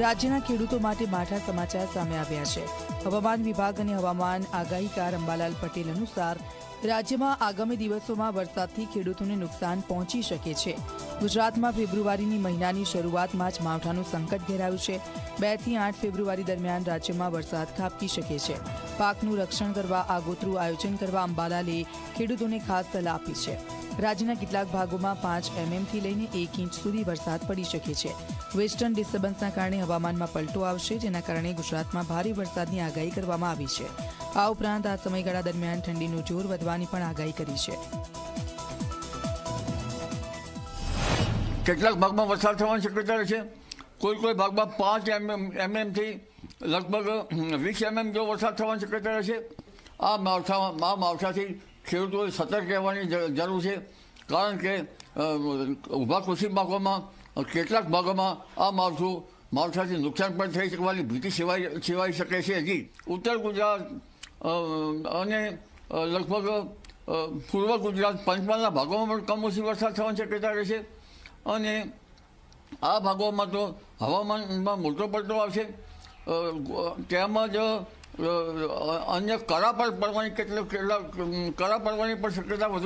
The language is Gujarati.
રાજ્યના ખેડૂતો માટે માઠા સમાચાર સામે આવ્યા છે। હવામાન વિભાગ અને હવામાન આગાહીકાર અંબાલાલ પટેલ અનુસાર રાજ્યમાં આગામી દિવસોમાં વરસાદથી ખેડૂતોને નુકસાન પહોંચી શકે છે। ગુજરાતમાં ફેબ્રુઆરીની મહિનાની શરૂઆતમાં જ માવઠાનું સંકટ ઘેરાયું છે। 2 થી 8 ફેબ્રુઆરી દરમિયાન રાજ્યમાં વરસાદ ખાબકી શકે છે। પાકનું રક્ષણ કરવા આગોતરું આયોજન કરવા અંબાલાલે ખેડૂતોને ખાસ સલાહ આપી છે। રાજ્યના કેટલાક ભાગોમાં 5 mm થી લઈને 1 ઇંચ સુધી વરસાદ પડી શકે છે। વેસ્ટર્ન ડિસ્ટર્બન્સના કારણે હવામાનમાં પલટો આવશે, જેના કારણે ગુજરાતમાં ભારે વરસાદની આગાહી કરવામાં આવી છે। આ ઉપરાંત આ સમયગાળા દરમિયાન ઠંડીનું જોર વધવાની પણ આગાહી કરી છે। કેટલાક ભાગમાં વરસાદ થવાની શક્યતા છે। કોઈ ભાગમાં 5 mm થી લગભગ 20 mm જેવો વરસાદ થવાની શક્યતા છે। આ માવઠાથી ખેડૂતોએ સતર્ક રહેવાની જરૂર છે, કારણ કે ઊભા કૃષિ પાકોમાં કેટલાક ભાગોમાં આ માવઠાથી નુકસાન પણ થઈ શકવાની ભીતિ સેવાઈ શકે છે। હજી ઉત્તર ગુજરાત અને લગભગ પૂર્વ ગુજરાત પંચમહાલના ભાગોમાં પણ કમોસમી વરસાદ થવાની શક્યતા રહેશે અને આ ભાગોમાં તો હવામાનમાં મોટો પલટો આવશે। તેમજ અન્ય કરા પડવાની પણ શક્યતા વધુ